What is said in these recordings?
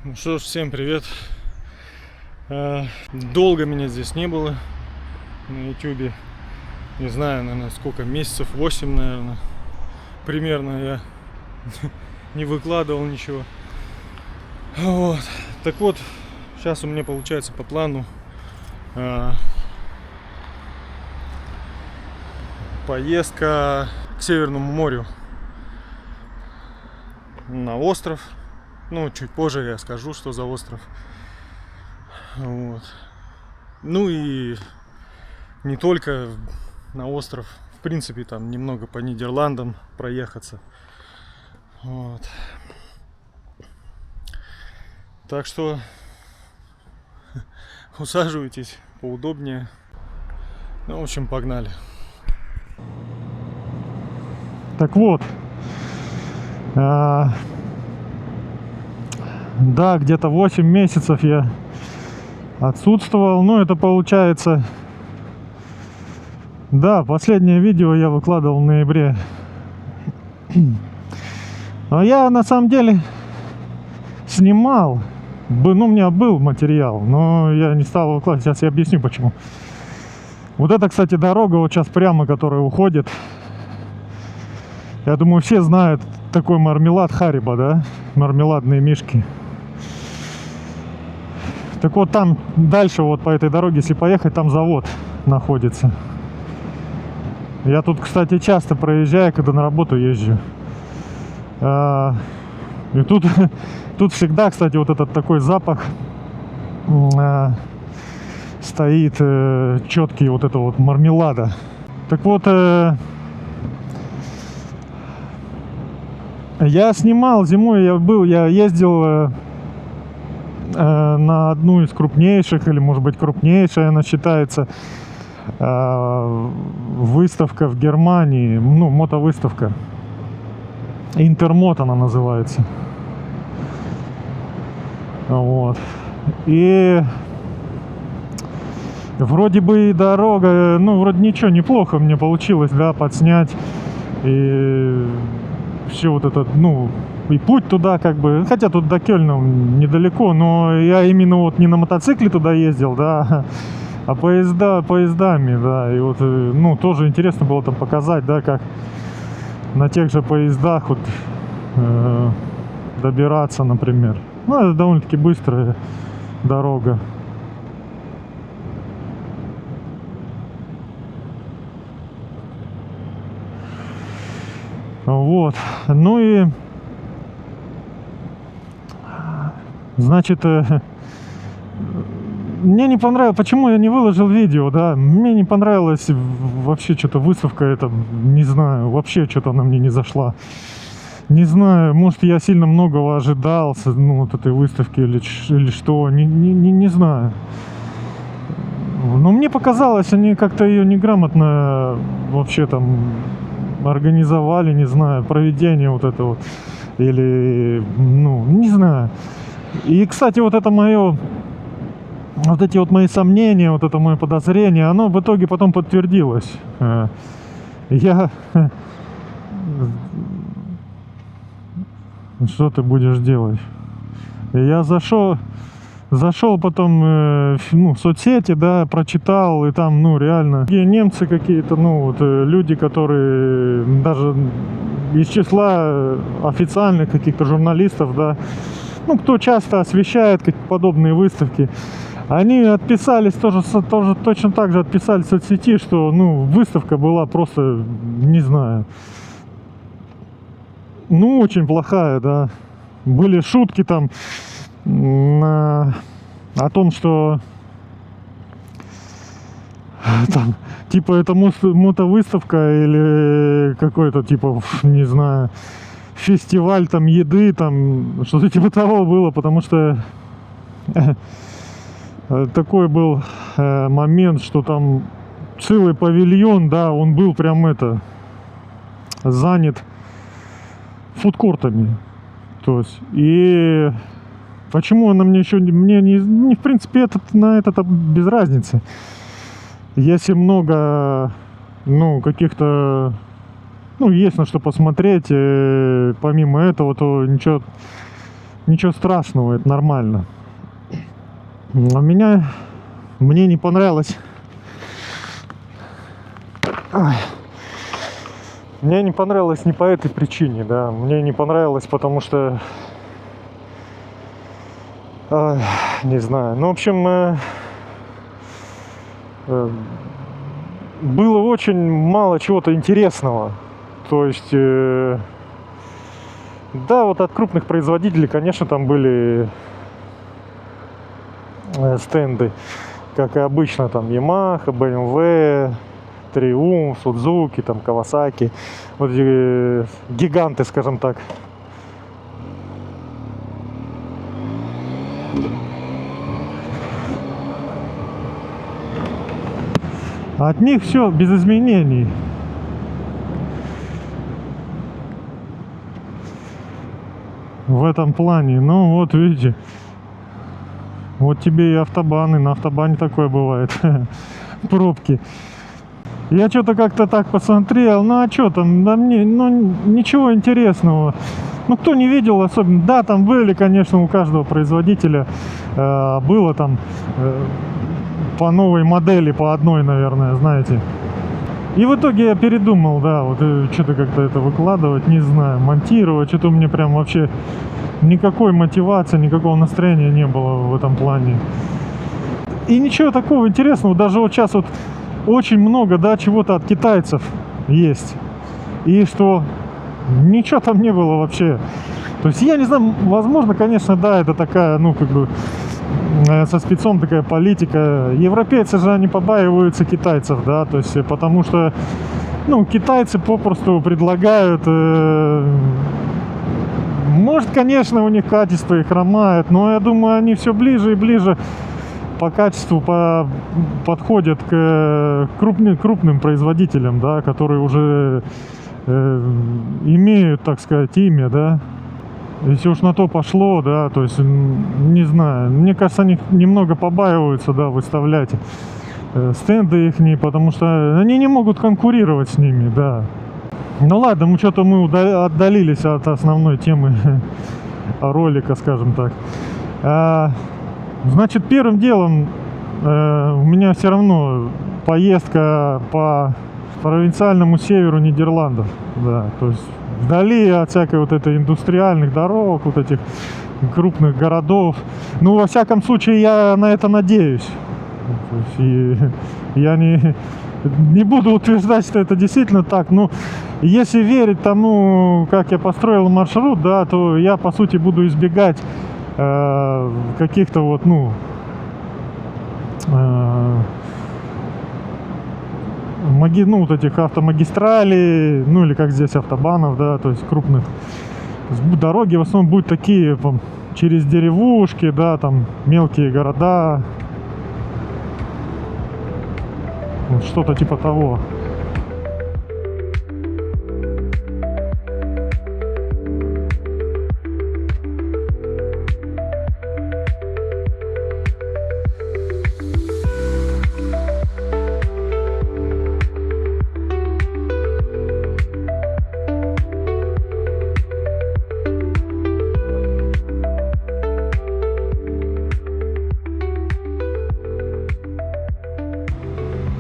Ну что ж, всем привет. Долго меня здесь не было на ютубе. Не знаю, наверное, сколько месяцев, 8, наверное. Примерно я не выкладывал ничего. Вот. Так вот, сейчас у меня получается по плану поездка к Северному морю на остров. Ну, чуть позже я скажу, что за остров. Вот. Ну и не только на остров. В принципе, там немного по Нидерландам проехаться. Вот. Так что усаживайтесь поудобнее. Ну, в общем, погнали. Так вот. Да, где-то 8 месяцев я отсутствовал. Ну, это получается... Да, последнее видео я выкладывал в ноябре. А я на самом деле снимал. Ну, у меня был материал, но я не стал выкладывать. Сейчас я объясню почему. Вот это, кстати, дорога вот сейчас прямо, которая уходит. Я думаю, все знают такой мармелад Харибо, да? Мармеладные мишки. Так вот, там дальше вот по этой дороге, если поехать, там завод находится. Я тут, кстати, часто проезжаю, когда на работу езжу. И тут всегда, кстати, вот этот такой запах стоит четкий, вот это вот мармелада. Так вот, я снимал зимой, я ездил на одну из крупнейших, или может быть крупнейшая она считается, выставка в Германии, ну, мотовыставка. Интермот она называется. Вот. И вроде бы и дорога, ну, вроде ничего, неплохо мне получилось, да, подснять. И все вот это, ну, и путь туда как бы, хотя тут до Кёльна недалеко, но я именно вот не на мотоцикле туда ездил, да, а поездами, да, и вот, ну, тоже интересно было там показать, да, как на тех же поездах вот добираться, например. Ну, это довольно-таки быстрая дорога. Вот, ну и значит, мне не понравилось, почему я не выложил видео, да, мне не понравилась вообще что-то выставка эта, не знаю, вообще что-то она мне не зашла. Не знаю, может, я сильно многого ожидал, ну, вот этой выставки или что, не знаю. Но мне показалось, они как-то ее неграмотно вообще там организовали, не знаю, проведение вот это вот, или, ну, не знаю. И, кстати, вот это мое, вот эти вот мои сомнения, вот это мое подозрение, оно в итоге потом подтвердилось. Я... Что ты будешь делать? Я зашел потом ну, в соцсети, да, прочитал, и там, ну, реально немцы какие-то, ну, вот люди, которые даже из числа официальных каких-то журналистов, да, ну, кто часто освещает подобные выставки, они отписались тоже точно так же отписались в соцсети, что, ну, выставка была просто, не знаю, ну, очень плохая, да. Были шутки там о том, что там, типа, это мотовыставка или какой-то, типа, не знаю, фестиваль там еды, там, что-то типа того было, потому что такой был момент, что там целый павильон, да, он был прям занят фудкортами. То есть, и почему она мне еще не в принципе, на это без разницы. Если много, ну, каких-то, ну, есть на что посмотреть, помимо этого, то ничего Ничего страшного, это нормально. А мне не понравилось. Ай. Мне не понравилось не по этой причине, да. Мне не понравилось, потому что... не знаю. Ну, в общем, было очень мало чего-то интересного. То есть, да, вот от крупных производителей, конечно, там были стенды, как и обычно, там Yamaha, BMW, Triumph, Suzuki, там Kawasaki, вот гиганты, скажем так. От них все без изменений. В этом плане. Ну вот видите, вот тебе и автобаны. На автобане такое бывает. Пробки. Я что-то как-то так посмотрел. Ну а что там? Да мне, ну ничего интересного. Ну кто не видел особенно. Да, там были, конечно, у каждого производителя было там по новой модели, по одной, наверное, знаете. И в итоге я передумал, да, вот что-то как-то это выкладывать, не знаю, монтировать. Что-то у меня прям вообще никакой мотивации, никакого настроения не было в этом плане. И ничего такого интересного. Даже вот сейчас вот очень много, да, чего-то от китайцев есть. И что ничего там не было вообще. То есть я не знаю, возможно, конечно, да, это такая, ну, как бы со спецом такая политика. Европейцы же, они побаиваются китайцев, да, то есть потому что, ну, китайцы попросту предлагают, может, конечно, у них качество и хромает, но я думаю, они все ближе и ближе по качеству подходят к крупным производителям, да, которые уже имеют, так сказать, имя, да. Если уж на то пошло, да, то есть, не знаю, мне кажется, они немного побаиваются, да, выставлять стенды их, потому что они не могут конкурировать с ними, да. Ну ладно, мы отдалились от основной темы ролика, скажем так. Значит, первым делом у меня все равно поездка по провинциальному северу Нидерландов, да, то есть вдали от всякой вот этой индустриальных дорог, вот этих крупных городов. Ну, во всяком случае, я на это надеюсь. И я не буду утверждать, что это действительно так. Но если верить тому, как я построил маршрут, да, то я, по сути, буду избегать каких-то вот, ну, вот этих автомагистралей, ну или как здесь автобанов, да, то есть крупных. Дороги в основном будут такие через деревушки, да, там мелкие города, вот что-то типа того.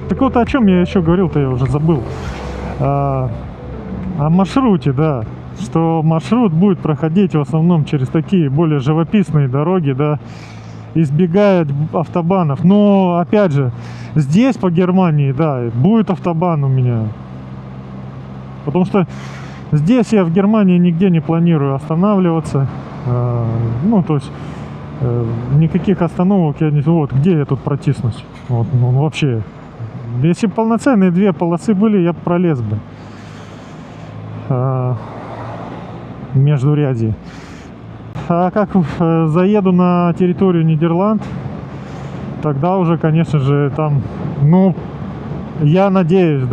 Так вот, о чем я еще говорил-то, я уже забыл. О маршруте, да. Что маршрут будет проходить в основном через такие более живописные дороги, да, избегая автобанов. Но, опять же, здесь, по Германии, да, будет автобан у меня. Потому что здесь я в Германии нигде не планирую останавливаться. Ну, то есть, никаких остановок я не... Вот, где я тут протиснусь? Вот, ну, вообще... Если бы полноценные две полосы были, я бы пролез бы между ряди. А как заеду на территорию Нидерланд, тогда уже, конечно же, там, ну, я надеюсь,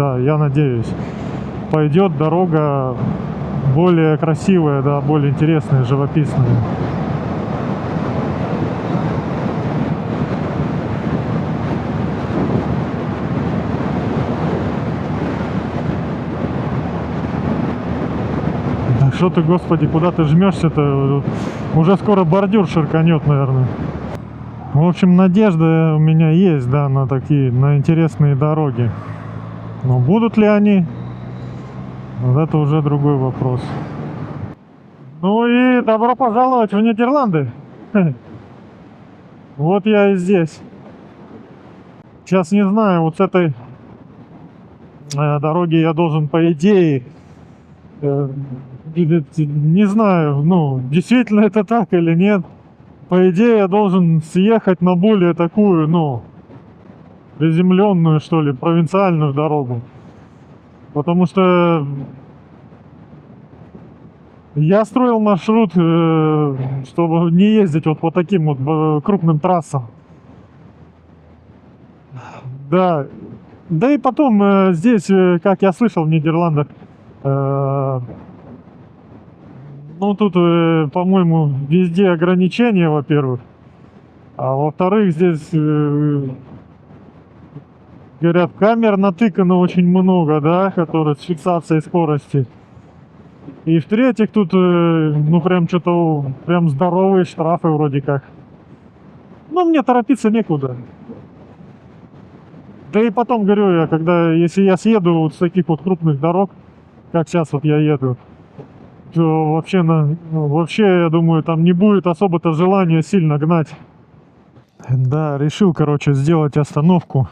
пойдет дорога более красивая, да, более интересная, живописная. Что ты, господи, куда ты жмешься-то? Уже скоро бордюр ширканет, наверное. В общем, надежда у меня есть, да, на такие, на интересные дороги. Но будут ли они? Вот это уже другой вопрос. Ну и добро пожаловать в Нидерланды. Вот я и здесь. Сейчас не знаю, вот с этой дороги я должен, по идее, не знаю, ну, действительно это так или нет. По идее, я должен съехать на более такую, ну, приземленную, что ли, провинциальную дорогу. Потому что я строил маршрут, чтобы не ездить вот по таким вот крупным трассам. Да. Да и потом здесь, как я слышал в Нидерландах, ну тут, по-моему, везде ограничения, во-первых. А во-вторых, здесь, говорят, камер натыкано очень много, да, которые с фиксацией скорости. И в-третьих, тут, ну прям что-то, прям здоровые штрафы вроде как. Но мне торопиться некуда. Да и потом, говорю я, если я съеду вот с таких вот крупных дорог, как сейчас вот я еду, то вообще, я думаю, там не будет особо-то желания сильно гнать. Да, решил, короче, сделать остановку.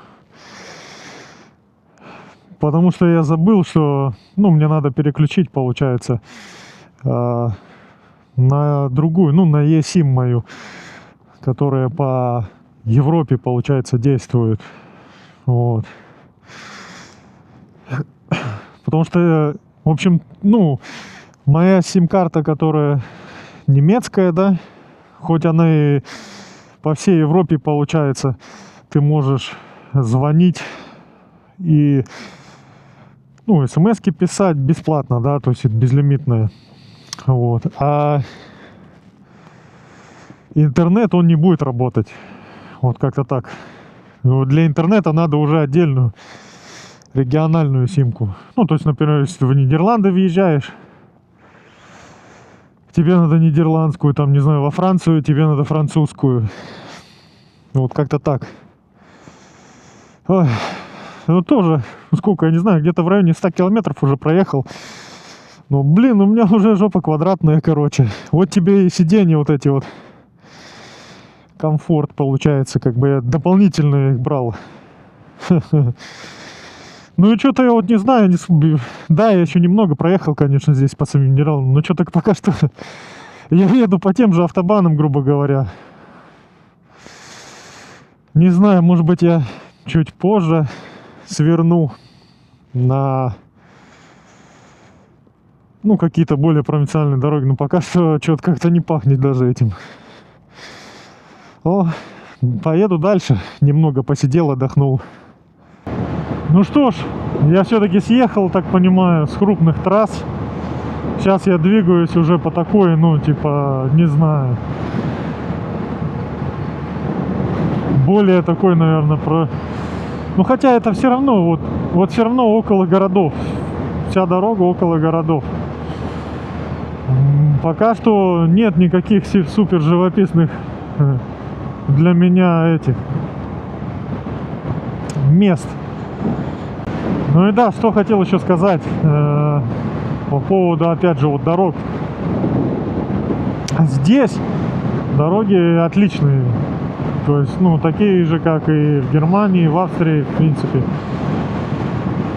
Потому что я забыл, что, ну, мне надо переключить, получается, на другую, ну, на eSIM мою, которая по Европе, получается, действует. Вот. Потому что, в общем, ну, моя сим-карта, которая немецкая, да, хоть она и по всей Европе, получается, ты можешь звонить и, ну, смс-ки писать бесплатно, да, то есть это безлимитная. Вот. А интернет, он не будет работать. Вот как-то так. Для интернета надо уже отдельную региональную симку. Ну, то есть, например, если ты в Нидерланды въезжаешь, тебе надо нидерландскую, там, не знаю, во Францию, тебе надо французскую. Вот как-то так. Ой. Ну, тоже, сколько, я не знаю, где-то в районе 100 километров уже проехал. Ну, блин, у меня уже жопа квадратная, короче. Вот тебе и сиденья вот эти вот. Комфорт, получается, как бы я дополнительно их брал. Ну и что-то я вот не знаю, да, я еще немного проехал, конечно, здесь по самим Нидерландам, но что-то пока что я еду по тем же автобанам, грубо говоря. Не знаю, может быть, я чуть позже сверну на, ну, какие-то более провинциальные дороги, но пока что что-то как-то не пахнет даже этим. О, поеду дальше, немного посидел, отдохнул. Ну что ж, я все-таки съехал, так понимаю, с крупных трасс. Сейчас я двигаюсь уже по такой, ну, типа, не знаю, более такой, наверное, ну, хотя это все равно, вот все равно около городов. Вся дорога около городов. Пока что нет никаких супер живописных для меня этих мест. Ну и да, что хотел еще сказать по поводу, опять же, вот дорог. Здесь дороги отличные. То есть, ну, такие же, как и в Германии, в Австрии, в принципе.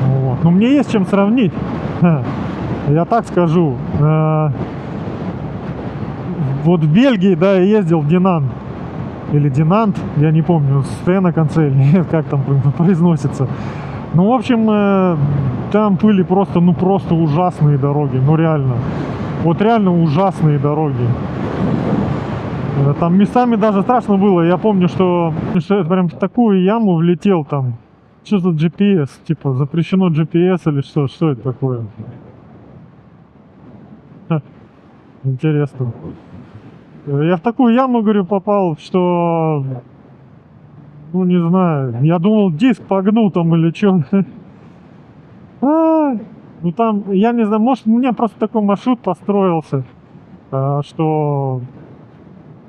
Вот. Но мне есть чем сравнить. Я так скажу. Вот в Бельгии, да, я ездил в Динант. Или Динант, я не помню, с Т на конце, или нет, как там произносится. Ну, в общем, там были просто, ну, просто ужасные дороги. Ну, реально. Вот реально ужасные дороги. Там местами даже страшно было. Я помню, что я прям в такую яму влетел там. Что за GPS? Типа запрещено GPS или что? Что это такое? Ха, интересно. Я в такую яму, говорю, попал, что, ну, не знаю. Я думал, диск погнул там или что. Ну там, я не знаю, может у меня просто такой маршрут построился, что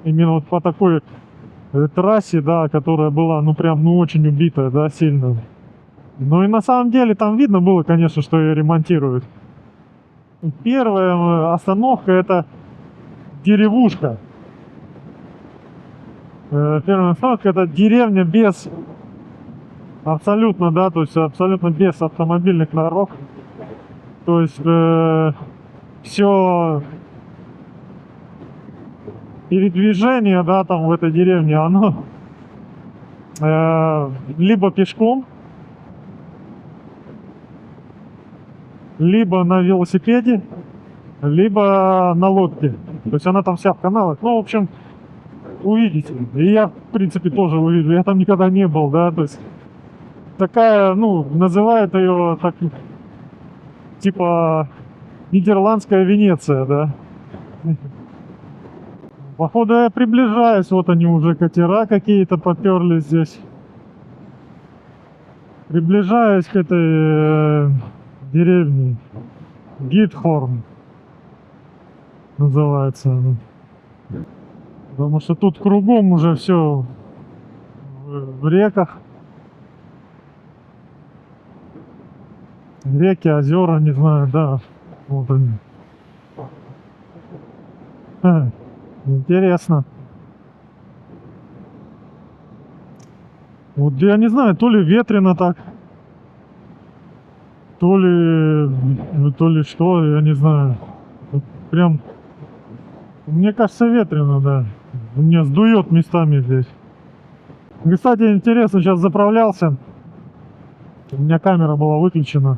именно вот по такой трассе, да, которая была, ну прям, ну очень убитая, да, сильно. Ну и на самом деле там видно было, конечно, что ее ремонтируют. Первая остановка — это деревушка. Первая остановка — это деревня без абсолютно, да, то есть абсолютно без автомобильных дорог. То есть все передвижение, да, там в этой деревне, оно либо пешком, либо на велосипеде, либо на лодке. То есть она там вся в каналах. Ну, в общем, увидите. И я, в принципе, тоже увижу. Я там никогда не был, да, то есть такая, ну, называют ее так, типа нидерландская Венеция, да. Походу я приближаюсь, вот они уже катера какие-то поперли здесь. Приближаюсь к этой деревне. Гитхорн называется она. Потому что тут кругом уже все в реках. Реки, озера, не знаю, да. Вот они. Интересно. Вот я не знаю, то ли ветрено так, то ли что, я не знаю. Вот прям, мне кажется, ветрено, да. Меня сдует местами здесь. Кстати, интересно, сейчас заправлялся. У меня камера была выключена.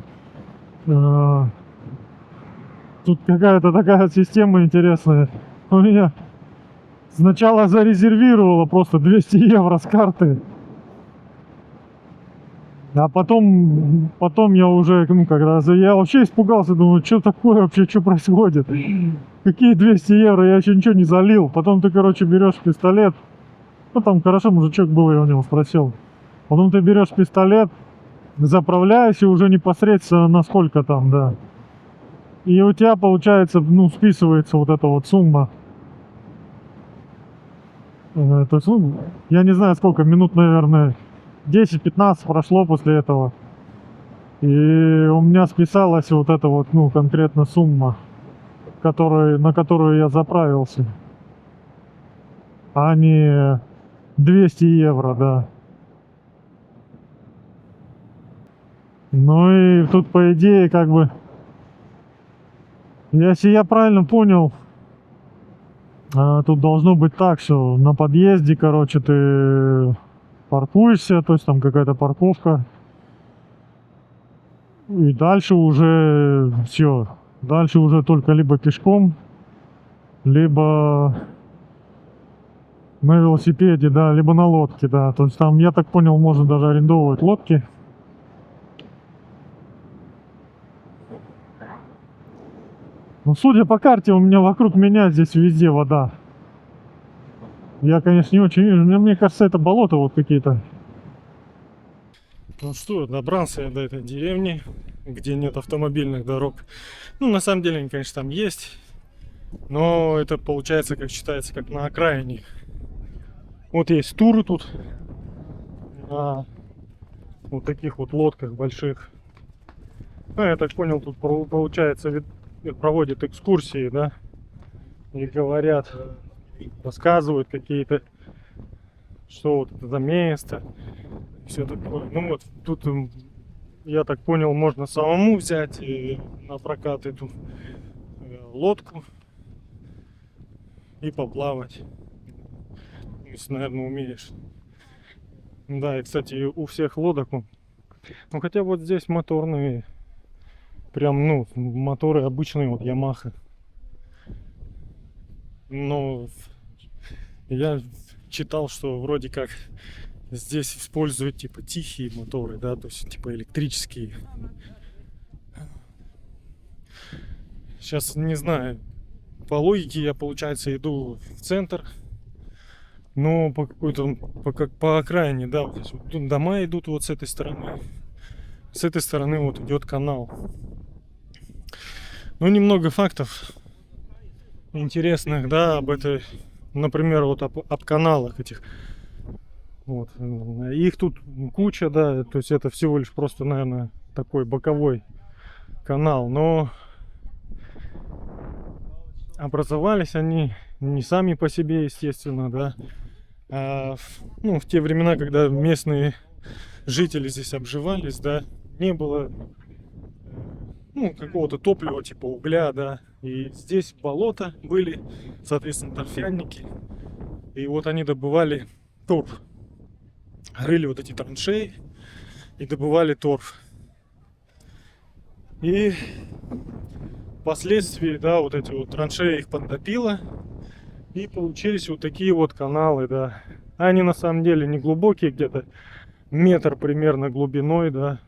Тут какая-то такая система интересная. У меня сначала зарезервировала просто 200 евро с карты. А потом я уже, ну, когда я вообще испугался, думаю, что такое вообще, что происходит? Какие 200 евро, я еще ничего не залил. Потом ты, короче, берешь пистолет. Ну, там хорошо мужичок был, я у него спросил. Потом ты берешь пистолет, заправляешься уже непосредственно на сколько там, да. И у тебя, получается, ну, списывается вот эта вот сумма. То есть, ну, я не знаю сколько, минут, наверное, 10-15 прошло после этого. И у меня списалась вот эта вот, ну, конкретно сумма, на которую я заправился. А не 200 евро, да. Ну и тут, по идее, как бы, если я правильно понял, тут должно быть так, что на подъезде, короче, ты паркуешься, то есть там какая-то парковка. И дальше уже все. Дальше уже только либо пешком, либо на велосипеде, да, либо на лодке, да. То есть там, я так понял, можно даже арендовывать лодки. Ну, судя по карте, у меня вокруг меня здесь везде вода. Я, конечно, не очень вижу. Мне кажется, это болото вот какие-то. Ну что, добрался я до этой деревни, где нет автомобильных дорог. Ну, на самом деле, они, конечно, там есть. Но это получается, как считается, как на окраине. Вот есть туры тут. На вот таких вот лодках больших. Ну, я так понял, тут получается проводят экскурсии, да. И говорят, рассказывают какие-то, что вот это за место. Все такое. Ну вот тут, я так понял, можно самому взять на прокат эту лодку и поплавать, если, наверное, умеешь. Да, и, кстати, у всех лодок, ну хотя вот здесь моторные, прям, ну, моторы обычные, вот Yamaha. Но я читал, что вроде как здесь используют типа тихие моторы, да, то есть типа электрические. Сейчас не знаю, по логике я, получается, иду в центр, но по какой-то, по окраине, да, вот здесь вот дома идут вот с этой стороны вот идет канал. Ну, немного фактов интересных, да, об этой, например, вот об каналах этих. Вот. Их тут куча, да, то есть это всего лишь просто, наверное, такой боковой канал, но образовались они не сами по себе, естественно, да, а в те времена, когда местные жители здесь обживались, да, не было какого-то топлива типа угля, да, и здесь болота были, соответственно, торфяники, и вот они добывали торф, рыли вот эти траншеи и добывали торф. И впоследствии, да, вот эти вот траншеи их подтопило, и получились вот такие вот каналы, да. Они на самом деле не глубокие, где-то метр примерно глубиной, да.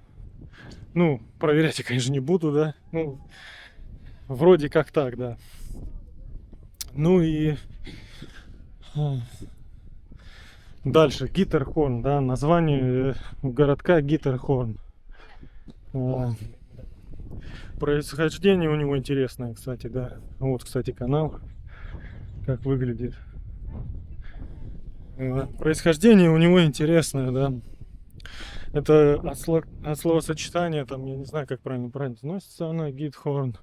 Ну, проверять я, конечно, не буду, да. Ну, вроде как так, да. Ну и дальше Гиттерхорн, да, название городка Гиттерхорн. Происхождение у него интересное, кстати, да. Вот, кстати, канал, как выглядит. Происхождение у него интересное, да. Это от словосочетания, там, я не знаю, как правильно произносится она, Гитхорн.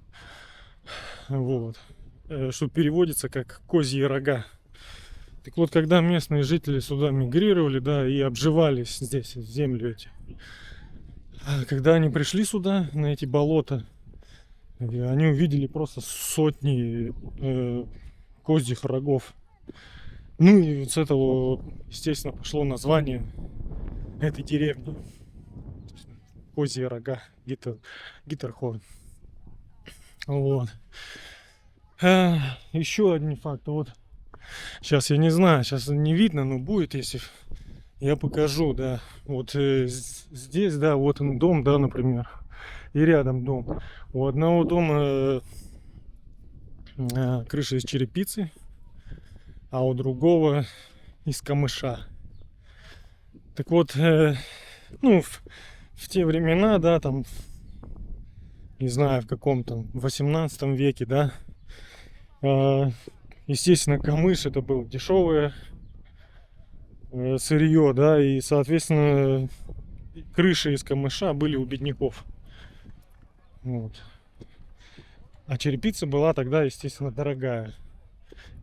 Вот. Что переводится как козьи рога. Так вот, когда местные жители сюда мигрировали, да, и обживались здесь, в землю эти, когда они пришли сюда, на эти болота, они увидели просто сотни козьих рогов. Ну и вот с этого, естественно, пошло название этой деревни. Козьи рога, Гиттерхорн. Вот. Еще один факт. Вот сейчас я не знаю, сейчас не видно, но будет, если я покажу, да. Вот здесь, да, вот он дом, да, например. И рядом дом. У одного дома крыша из черепицы, а у другого из камыша. Так вот, в те времена, да, там, не знаю, в каком там, 18 веке, да, естественно, камыш это было дешевое сырье, да, и, соответственно, крыши из камыша были у бедняков. Вот. А черепица была тогда, естественно, дорогая.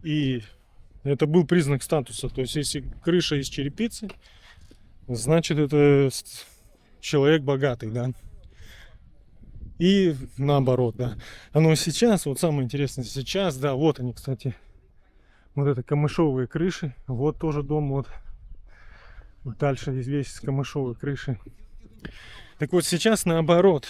И это был признак статуса. То есть, если крыша из черепицы, значит, это человек богатый, да. И наоборот, да. Но сейчас, вот самое интересное, сейчас, да, вот они, кстати, вот это камышовые крыши. Вот тоже дом, вот дальше весь с камышовой крыши. Так вот, сейчас наоборот.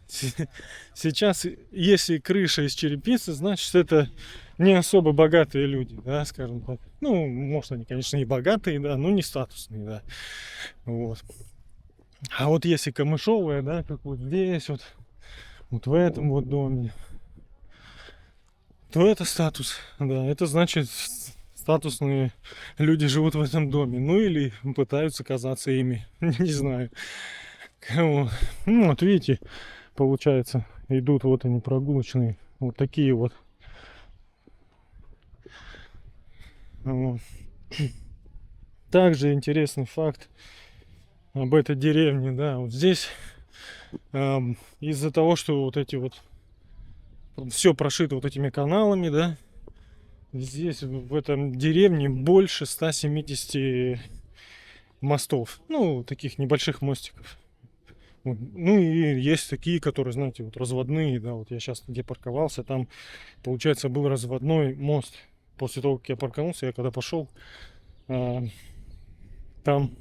Сейчас, если крыша из черепицы, значит, это не особо богатые люди, да, скажем так. Ну, может, они, конечно, и богатые, да, но не статусные, да. Вот. А вот если камышовая, да, как вот здесь, вот в этом вот доме, то это статус, да, это значит, статусные люди живут в этом доме, ну или пытаются казаться ими, не знаю. Вот. Ну, вот видите, получается, идут вот они прогулочные, вот такие вот. Вот. Также интересный факт об этой деревне, да, вот здесь из-за того, что вот эти вот все прошито вот этими каналами, да, здесь в этом деревне больше 170 мостов, ну, таких небольших мостиков. Вот. Ну и есть такие, которые, знаете, вот разводные, да, вот я сейчас где парковался, там, получается, был разводной мост. После того, как я парканулся, я когда пошел, там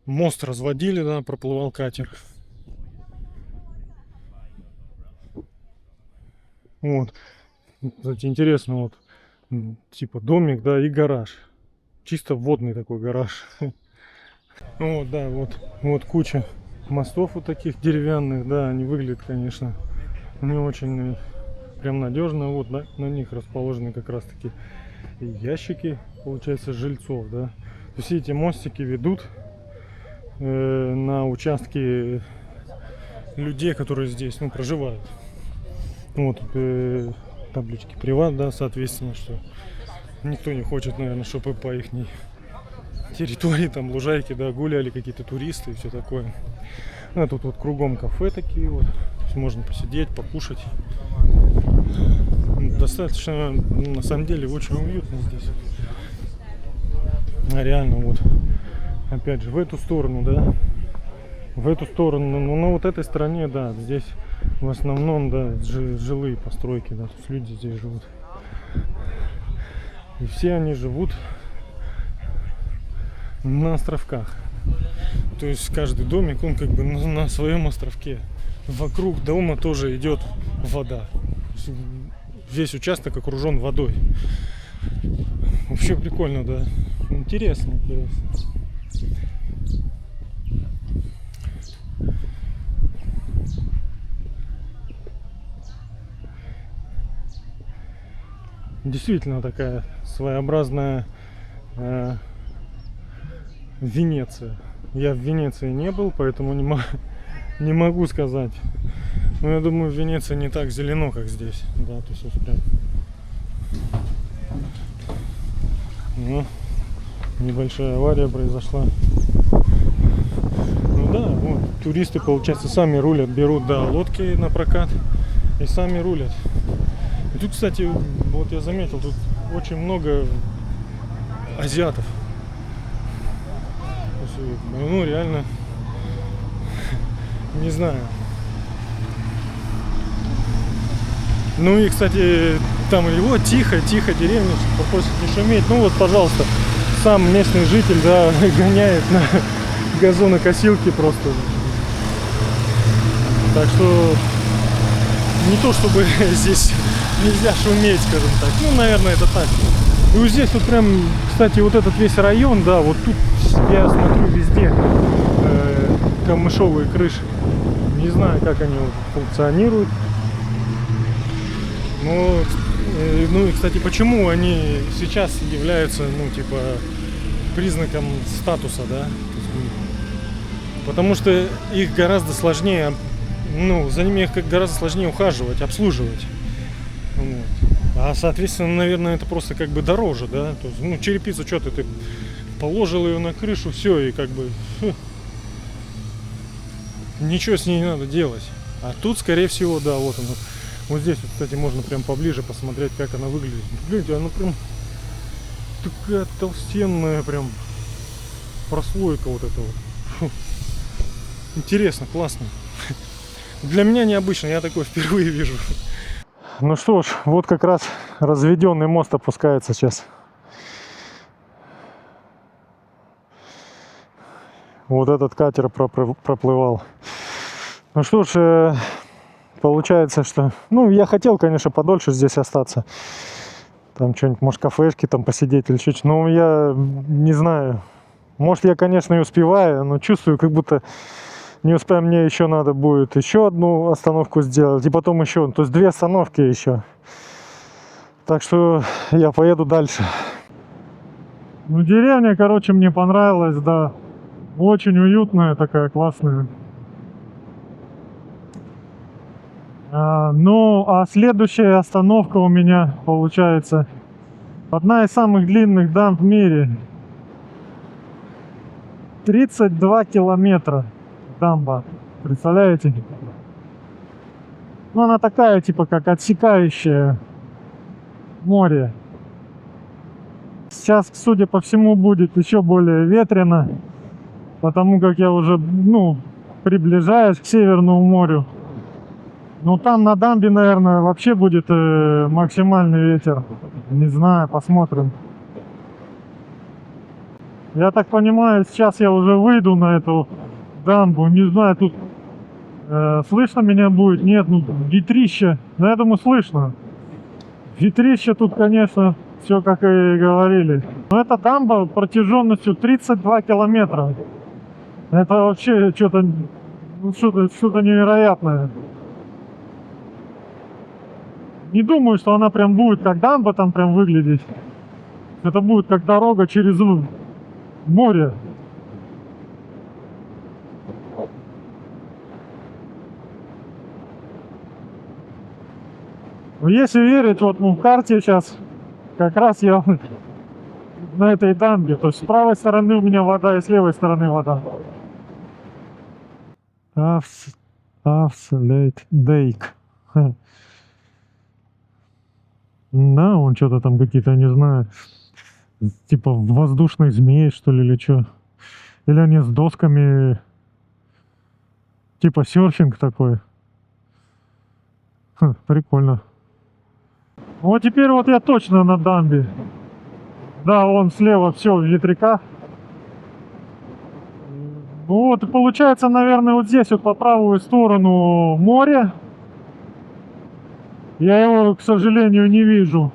мост разводили, да, проплывал катер. Вот. Кстати, интересно, вот, типа домик, да, и гараж. Чисто водный такой гараж. Вот, да, вот куча мостов вот таких деревянных, да, они выглядят, конечно, не очень прям надежно. Вот на них расположены как раз таки ящики, получается, жильцов, да. Все эти мостики ведут на участки людей, которые здесь, ну, проживают. Вот таблички приват, да, соответственно, что никто не хочет, наверное, чтобы по их территории, там, лужайки, да, гуляли какие-то туристы и все такое. А тут вот кругом кафе такие вот, то есть можно посидеть, покушать. Достаточно, на самом деле, очень уютно здесь. А реально, вот, опять же, в эту сторону, да, в эту сторону, ну, на вот этой стороне, да, здесь в основном, да, жилые постройки, да, то есть люди здесь живут. И все они живут на островках. То есть каждый домик, он как бы на своем островке. Вокруг дома тоже идет вода. Весь участок окружен водой. Вообще прикольно, да. Интересно, интересно. Действительно такая своеобразная Венеция. Я в Венеции не был, поэтому не могу сказать. Но я думаю, в Венеции не так зелено, как здесь. Да, то есть прям... Ну, небольшая авария произошла. Ну да, вот, туристы, получается, сами рулят, берут, да, лодки на прокат и сами рулят. И тут, кстати, вот я заметил, тут очень много азиатов. Ну, реально, не знаю. Ну и, кстати, там его тихо, деревня, попросят не шуметь. Ну вот, пожалуйста, сам местный житель, да, гоняет на газонокосилке просто. Так что не то чтобы здесь нельзя шуметь, скажем так. Ну, наверное, это так. И вот здесь вот прям, кстати, вот этот весь район, да, вот тут я смотрю везде камышовые крыши. Не знаю, как они функционируют. Но, ну и, кстати, почему они сейчас являются, ну, типа, признаком статуса, да? Потому что их гораздо сложнее, ну, за ними их гораздо сложнее ухаживать, обслуживать. Вот. А, соответственно, наверное, это просто как бы дороже, да? То есть, ну, черепицу, что ты положил ее на крышу, все, и как бы ничего с ней не надо делать. А тут, скорее всего, да, вот оно. Вот здесь, вот, кстати, можно прям поближе посмотреть, как она выглядит. Гляньте, она прям такая толстенная, прям прослойка вот эта вот. Фу. Интересно, классно. Для меня необычно, я такое впервые вижу. Ну что ж, вот как раз разведенный мост опускается сейчас. Вот этот катер проплывал. Ну что ж, получается, что... Ну, я хотел, конечно, подольше здесь остаться. Там что-нибудь, может, кафешки там посидеть или что-то. Но я не знаю. Может, я, конечно, и успеваю, но чувствую, как будто не успею. Мне еще надо будет еще одну остановку сделать. И потом еще. То есть 2 остановки еще. Так что я поеду дальше. Ну, деревня, короче, мне понравилась, да. Очень уютная, такая классная. Ну, а следующая остановка у меня получается одна из самых длинных дамб в мире. 32 километра дамба. Представляете? Ну, она такая, типа, как отсекающая море. Сейчас, судя по всему, будет еще более ветрено, потому как я уже, ну, приближаюсь к Северному морю. Ну, там на дамбе, наверное, вообще будет максимальный ветер. Не знаю, посмотрим. Я так понимаю, сейчас я уже выйду на эту дамбу. Не знаю, тут слышно меня будет? Нет, ну, ветрище. Ну, я думаю, слышно. Ветрище тут, конечно, все как и говорили. Но эта дамба протяженностью 32 километра. Это вообще что-то невероятное. Не думаю, что она прям будет как дамба там прям выглядеть. Это будет как дорога через море. Если верить, вот в карте сейчас как раз я на этой дамбе. То есть с правой стороны у меня вода и с левой стороны вода. Авслейт Дейк. Да, он что-то там какие-то, не знаю, типа воздушных змей, что ли, или что. Или они с досками, типа серфинг такой. Прикольно. Вот теперь вот я точно на дамбе. Да, вон слева все в ветряках. Вот, и получается, наверное, вот здесь вот по правую сторону море. Я его, к сожалению, не вижу.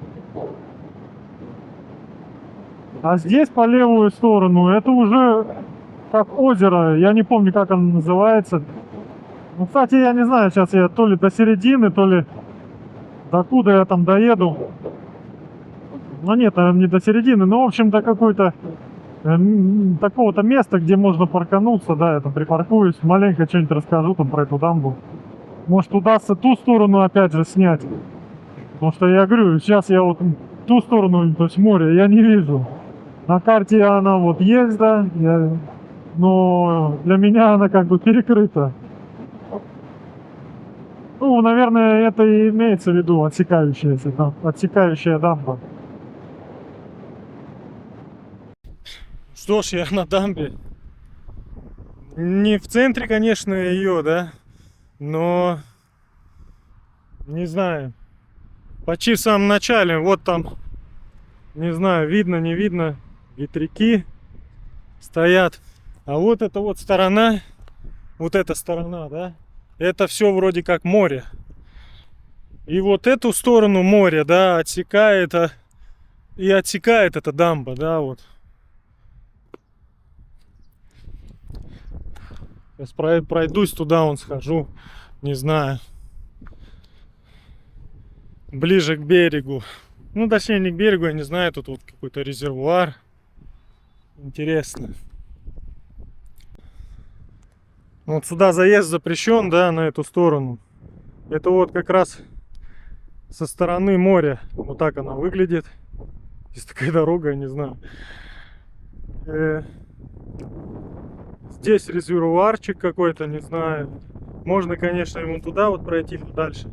А здесь по левую сторону это уже как озеро. Я не помню, как оно называется. Ну, кстати, я не знаю, сейчас я то ли до середины, то ли докуда я там доеду. Ну нет, наверное, не до середины, но в общем до какой-то такого-то места, где можно паркануться. Да, я там припаркуюсь, маленько что-нибудь расскажу там про эту дамбу. Может, удастся ту сторону опять же снять. Потому что я говорю, сейчас я вот ту сторону, то есть море, я не вижу. На карте она вот есть, да, но для меня она как бы перекрыта. Ну, наверное, это и имеется в виду отсекающая дамба. Что ж, я на дамбе. Не в центре, конечно, ее, да, но не знаю. Почти в самом начале, вот там, не знаю, видно, не видно, ветряки стоят. А вот эта вот сторона, вот эта сторона, да, это все вроде как море. И вот эту сторону моря, да, отсекает эта дамба, да, вот. Сейчас пройдусь туда, вон схожу, не знаю, ближе к берегу. Ну, точнее, не к берегу, я не знаю, тут вот какой-то резервуар. Интересно. Вот сюда заезд запрещен, да, на эту сторону. Это вот как раз со стороны моря. Вот так она выглядит. Здесь такая дорога, я не знаю. Здесь резервуарчик какой-то, не знаю. Можно, конечно, ему туда вот пройти дальше.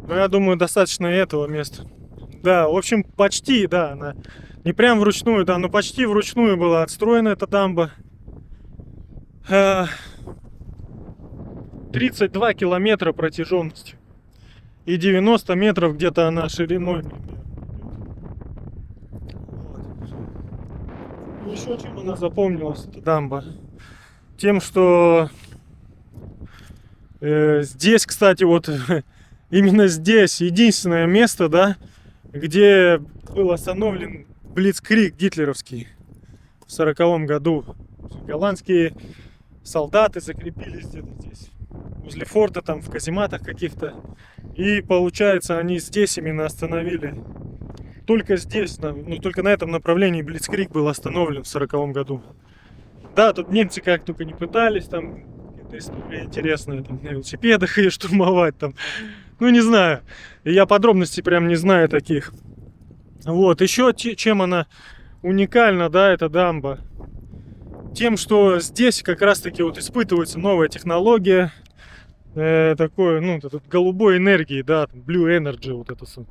Но я думаю, достаточно этого места. Да, в общем, почти, да, она не прям вручную, да, но почти вручную была отстроена эта дамба. 32 километра протяженностью. И 90 метров где-то она шириной. Вот. Еще чем она запомнилась, эта дамба? Тем, что здесь, кстати, вот именно здесь единственное место, да, где был остановлен блицкриг гитлеровский в 40-м году. Голландские солдаты закрепились где-то здесь, возле форта, там в казематах каких-то. И получается, они здесь именно остановили. Только здесь, ну только на этом направлении блицкриг был остановлен в 40-м году. Да, тут немцы как только не пытались, там какая-то история интересная, там на велосипедах и штурмовать там. Ну не знаю, я подробностей прям не знаю таких. Вот, еще чем она уникальна, да, эта дамба. Тем, что здесь как раз таки вот испытывается новая технология. Такой, ну, голубой энергии, да, Blue Energy, вот это все.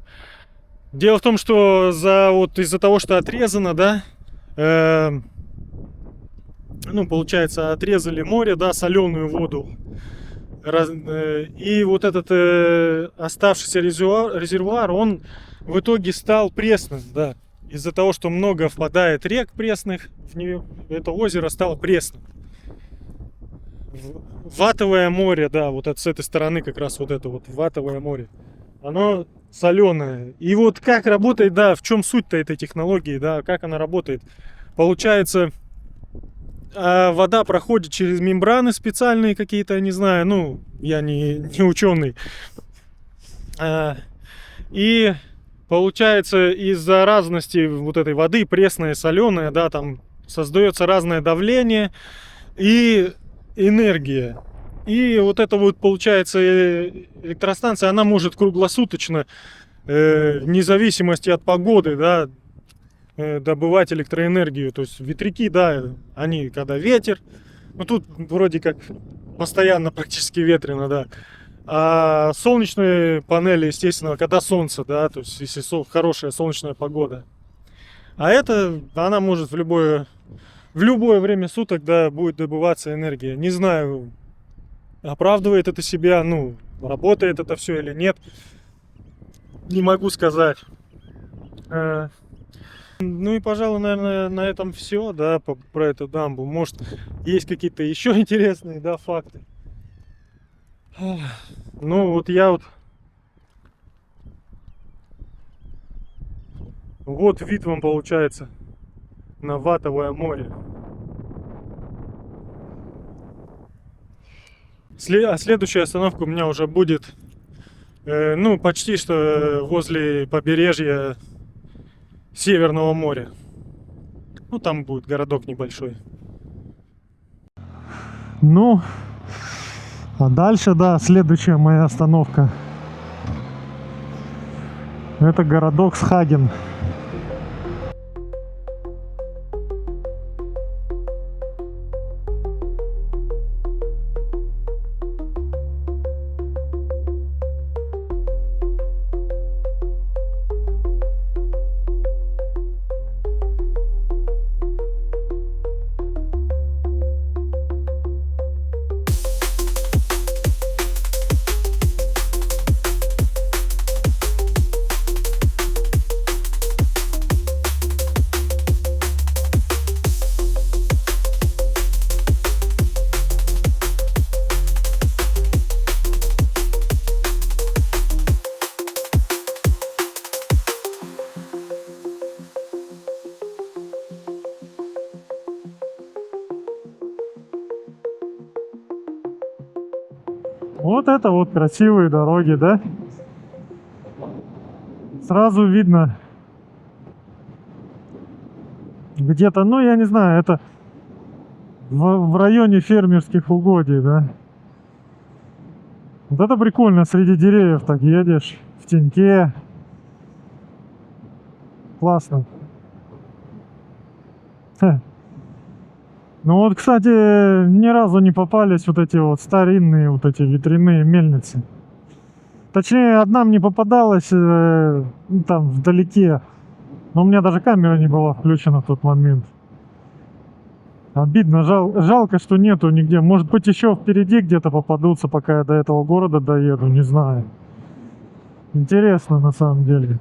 Дело в том, что из-за того, что отрезано, да, ну, получается, отрезали море, да, соленую воду. И вот этот оставшийся резервуар, он в итоге стал пресным, да. Из-за того, что много впадает рек пресных, в нее это озеро стало пресным. Ватовое море, да, вот с этой стороны как раз вот это вот ватовое море. Оно соленое. И вот как работает, да, в чем суть-то этой технологии, да, как она работает. Получается, вода проходит через мембраны специальные какие-то, не знаю, ну, я не ученый. И получается, из-за разности вот этой воды, пресная, соленая, да, там создается разное давление и энергия. И вот это вот получается электростанция, она может круглосуточно, вне зависимости от погоды, да, добывать электроэнергию. То есть ветряки, да, они когда ветер, ну тут вроде как постоянно практически ветрено, да. А солнечные панели, естественно, когда солнце, да, то есть если хорошая солнечная погода. А это, она может в любое время суток, да, будет добываться энергия. Не знаю, оправдывает это себя, ну, работает это все или нет. Не могу сказать. Ну и, пожалуй, наверное, на этом все, да, про эту дамбу. Может, есть какие-то еще интересные, да, факты. Ну, вот я вот... Вот вид вам получается на Ватовое море. А следующая остановка у меня уже будет, ну, почти что возле побережья Северного моря. Ну, там будет городок небольшой. Ну, а дальше, да, следующая моя остановка. Это городок Схаген. Вот это вот красивые дороги, да? Сразу видно где-то, ну я не знаю, это в районе фермерских угодий, да? Вот это прикольно, среди деревьев так едешь, в теньке. Классно. Ха. Ну вот, кстати, ни разу не попались вот эти вот старинные вот эти ветряные мельницы. Точнее, одна мне попадалась ну, там вдалеке. Но у меня даже камера не была включена в тот момент. Обидно, жалко, что нету нигде. Может быть, еще впереди где-то попадутся, пока я до этого города доеду, не знаю. Интересно на самом деле.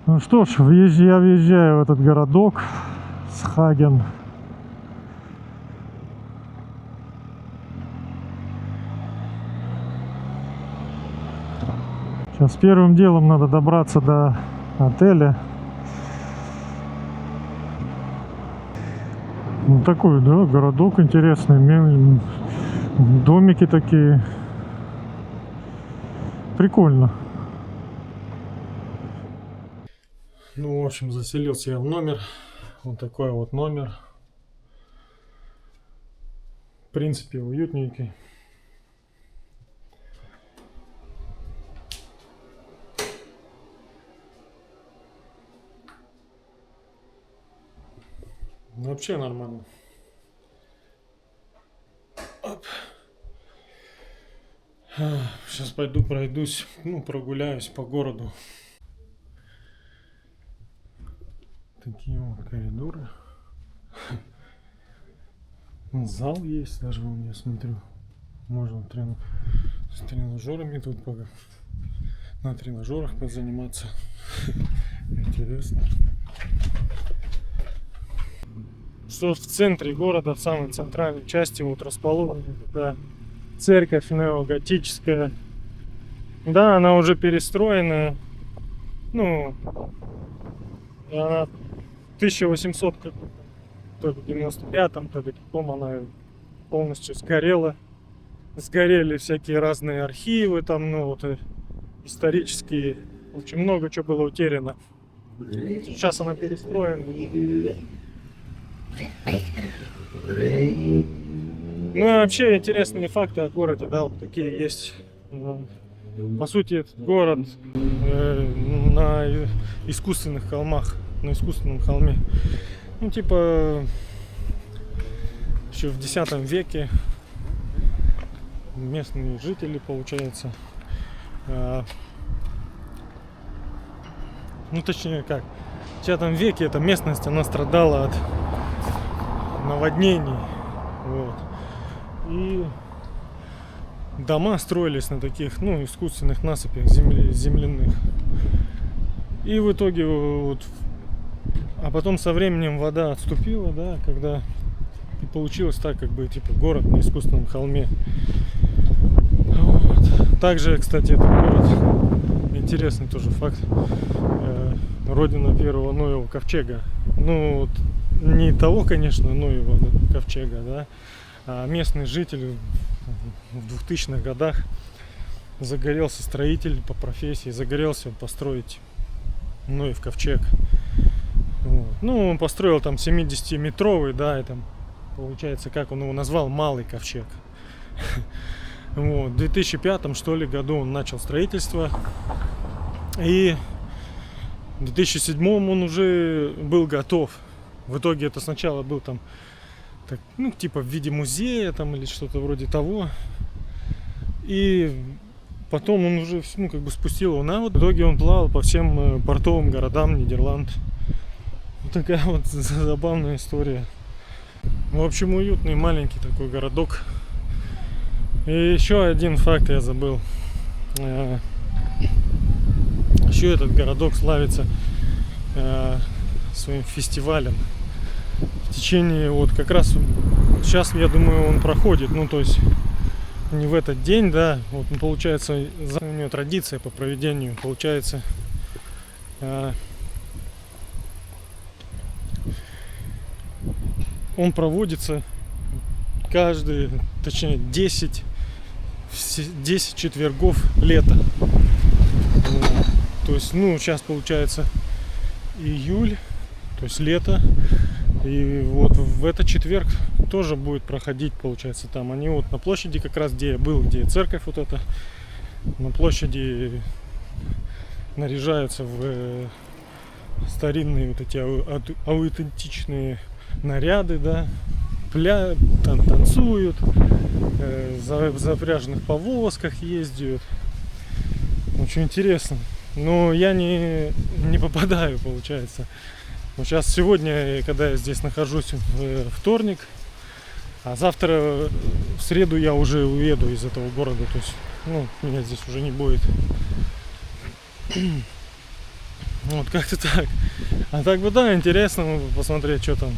Ну что ж, я въезжаю в этот городок Схаген. Сейчас первым делом надо добраться до отеля. Ну, такой, да, городок интересный. Домики такие. Прикольно. Ну, в общем, заселился я в номер. Вот такой вот номер. В принципе, уютненький. Вообще нормально. Оп. Сейчас пойду пройдусь, ну, прогуляюсь по городу. Такие вот коридоры. Зал есть даже, вон, я смотрю. Можно с тренажерами тут на тренажерах позаниматься. Интересно. Что в центре города, в самой центральной части, вот расположена такая церковь неоготическая. Да, она уже перестроена. Ну, она в 1800, то ли 95-м, то ли каком она полностью сгорела. Сгорели всякие разные архивы там, ну вот исторические. Очень много чего было утеряно. Сейчас она перестроена. Ну и вообще интересные факты о городе, да, вот такие есть. По сути, этот город на искусственных холмах, на искусственном холме. Ну, типа, еще в X веке местные жители, получается, ну, точнее как, в X веке эта местность, она страдала от наводнений, вот. И дома строились на таких, ну, искусственных насыпях земляных. И в итоге вот, а потом со временем вода отступила, да, когда и получилось так, как бы, типа, город на искусственном холме. Вот. Также, кстати, этот город, интересный тоже факт, родина первого Ноева ковчега. Ну, вот, не того, конечно, Ноева ковчега, да, а местный житель в 2000-х годах загорелся, строитель по профессии, загорелся построить Ноев ковчег. Вот. Ну, он построил там 70-метровый, да, и там, получается, как он его назвал, малый ковчег. Вот. В 2005 что ли году он начал строительство. И в 2007 он уже был готов. В итоге это сначала был там, так, ну, типа в виде музея там или что-то вроде того. И потом он уже, ну, как бы спустил его на воду. В итоге он плавал по всем портовым городам Нидерланд. Вот такая вот забавная история. В общем, уютный маленький такой городок. И еще один факт я забыл. Еще этот городок славится своим фестивалем. В течение, вот как раз сейчас, я думаю, он проходит. Ну, то есть не в этот день, да. Вот, получается, у него традиция по проведению. Получается, он проводится каждый, точнее, 10 четвергов лета. То есть, ну, сейчас получается июль, то есть лето. И вот в этот четверг тоже будет проходить, получается, там. Они вот на площади, как раз где я был, где церковь вот эта, на площади наряжаются в старинные вот эти аутентичные наряды, да, там танцуют, в запряженных повозках ездят. Очень интересно. Но я не попадаю, получается. Вот сейчас, сегодня, когда я здесь нахожусь, в вторник, а завтра, в среду, я уже уеду из этого города. То есть, ну, меня здесь уже не будет. Вот как-то так. А так бы, да, интересно посмотреть, что там,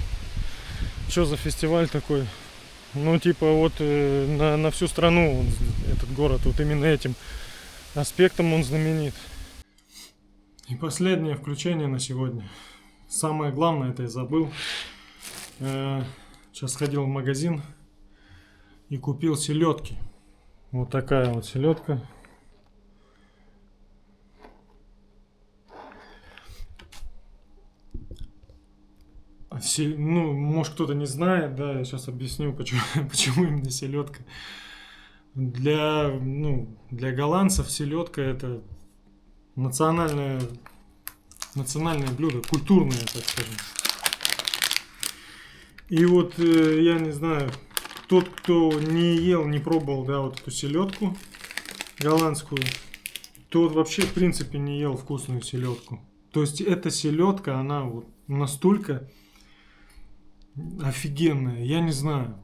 что за фестиваль такой. Ну, типа, вот на всю страну этот город, вот именно этим аспектом он знаменит. И последнее включение на сегодня. Самое главное, это я забыл. Сейчас сходил в магазин и купил селедки. Вот такая вот селедка. Ну, может, кто-то не знает, да, я сейчас объясню, почему именно селедка. Для голландцев селедка — это национальное блюдо, культурное, так скажем. И вот, я не знаю, тот, кто не ел, не пробовал, да, вот эту селедку голландскую, тот вообще, в принципе, не ел вкусную селедку. То есть, эта селедка, она вот настолько офигенная, я не знаю.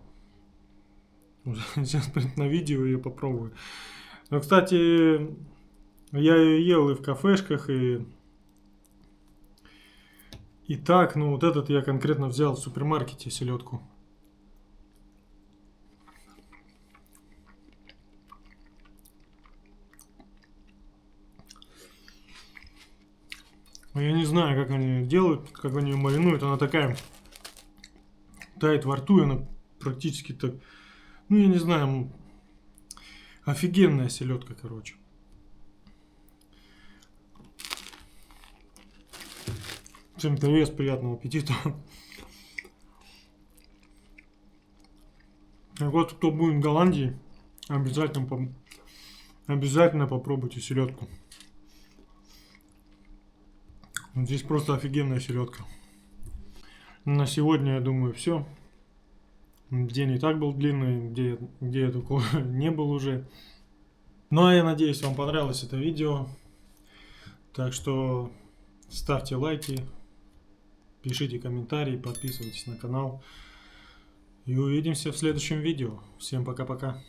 Сейчас на видео ее попробую. Но, кстати, я ее ел и в кафешках, и так, ну вот этот я конкретно взял в супермаркете селедку. Я не знаю, как они делают, как они ее маринуют. Она такая тает во рту, и она практически так, ну я не знаю, офигенная селедка, короче. Всем привет, приятного аппетита. Так вот, кто будет в Голландии, обязательно попробуйте селедку. Здесь просто офигенная селедка. На сегодня, я думаю, все. День и так был длинный, где я такого не был уже. Ну а я надеюсь, вам понравилось это видео. Так что ставьте лайки, пишите комментарии, подписывайтесь на канал. И увидимся в следующем видео. Всем пока-пока.